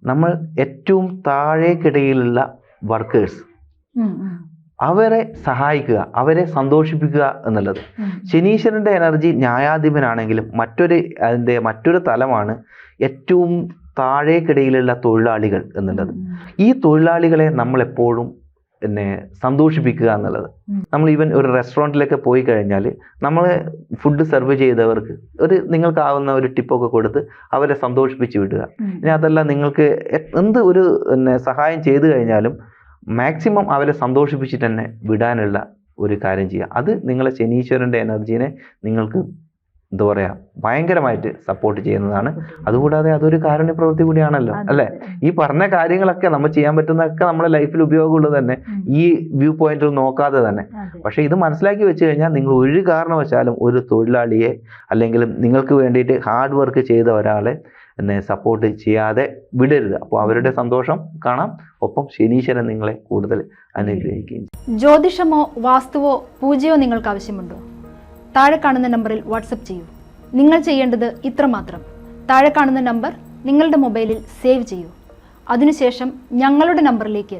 നമ്മൾ ഏറ്റവും താഴേക്കിടയിലുള്ള വർക്കേഴ്സ് അവരെ സഹായിക്കുക, അവരെ സന്തോഷിപ്പിക്കുക എന്നുള്ളത്. ശനീശ്വരൻ്റെ എനർജി ന്യായാധിപനാണെങ്കിലും അതിൻ്റെ മറ്റൊരു തലമാണ് ഏറ്റവും താഴേക്കിടയിലുള്ള തൊഴിലാളികൾ എന്നുള്ളത്. ഈ തൊഴിലാളികളെ നമ്മളെപ്പോഴും സന്തോഷിപ്പിക്കുക എന്നുള്ളത്. നമ്മൾ ഈവൻ ഒരു റെസ്റ്റോറൻറ്റിലൊക്കെ പോയി കഴിഞ്ഞാൽ നമ്മൾ ഫുഡ് സെർവ് ചെയ്തവർക്ക് നിങ്ങൾക്കാവുന്ന ഒരു ടിപ്പൊക്കെ കൊടുത്ത് അവരെ സന്തോഷിപ്പിച്ച് വിടുക. ഇനി അതല്ല, നിങ്ങൾക്ക് എന്ത് ഒരു സഹായം ചെയ്തു കഴിഞ്ഞാലും മാക്സിമം അവരെ സന്തോഷിപ്പിച്ചിട്ട് തന്നെ വിടാനുള്ള ഒരു കാര്യം ചെയ്യുക. അത് നിങ്ങളെ ശനീശ്വരൻ്റെ എനർജീനെ നിങ്ങൾക്ക് എന്താ പറയുക ഭയങ്കരമായിട്ട് സപ്പോർട്ട് ചെയ്യുന്നതാണ്. അതുകൂടാതെ അതൊരു കാരുണ്യ പ്രവൃത്തി കൂടിയാണല്ലോ, അല്ലേ? ഈ പറഞ്ഞ കാര്യങ്ങളൊക്കെ നമ്മൾ ചെയ്യാൻ പറ്റുന്നതൊക്കെ നമ്മുടെ ലൈഫിൽ ഉപയോഗമുള്ളത് തന്നെ ഈ വ്യൂ പോയിന്റിൽ നോക്കാതെ തന്നെ. പക്ഷെ ഇത് മനസ്സിലാക്കി വെച്ച് കഴിഞ്ഞാൽ നിങ്ങൾ ഒരു കാരണവശാലും ഒരു തൊഴിലാളിയെ അല്ലെങ്കിൽ നിങ്ങൾക്ക് വേണ്ടിയിട്ട് ഹാർഡ് വർക്ക് ചെയ്ത ഒരാളെ സപ്പോർട്ട് ചെയ്യാതെ വിടരുത്. അപ്പോൾ അവരുടെ സന്തോഷം കാണാം, ഒപ്പം ശനീശ്വരൻ നിങ്ങളെ കൂടുതൽ അനുഗ്രഹിക്കുകയും. ജ്യോതിഷമോ വാസ്തുവോ പൂജയോ നിങ്ങൾക്ക് ആവശ്യമുണ്ടോ? താഴെ കാണുന്ന നമ്പറിൽ വാട്സപ്പ് ചെയ്യൂ. നിങ്ങൾ ചെയ്യേണ്ടത് ഇത്രമാത്രം: താഴെ കാണുന്ന നമ്പർ നിങ്ങളുടെ മൊബൈലിൽ സേവ് ചെയ്യൂ. അതിനുശേഷം ഞങ്ങളുടെ നമ്പറിലേക്ക്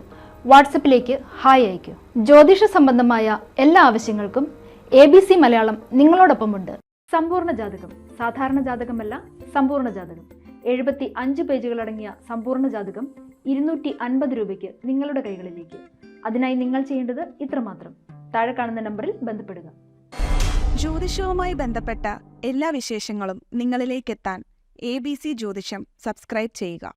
വാട്സപ്പിലേക്ക് ഹായ് അയക്കൂ. ജ്യോതിഷ സംബന്ധമായ എല്ലാ ആവശ്യങ്ങൾക്കും ABC മലയാളം നിങ്ങളോടൊപ്പമുണ്ട്. സമ്പൂർണ്ണ ജാതകം, സാധാരണ ജാതകമല്ല, സമ്പൂർണ്ണ ജാതകം. 75 പേജുകളടങ്ങിയ സമ്പൂർണ്ണ ജാതകം 250 രൂപയ്ക്ക് നിങ്ങളുടെ കൈകളിലേക്ക്. അതിനായി നിങ്ങൾ ചെയ്യേണ്ടത് ഇത്രമാത്രം: താഴെ കാണുന്ന നമ്പറിൽ ബന്ധപ്പെടുക. ജ്യോതിഷവുമായി ബന്ധപ്പെട്ട എല്ലാ വിശേഷങ്ങളും നിങ്ങളിലേക്കെത്താൻ ABC ജ്യോതിഷം സബ്സ്ക്രൈബ് ചെയ്യുക.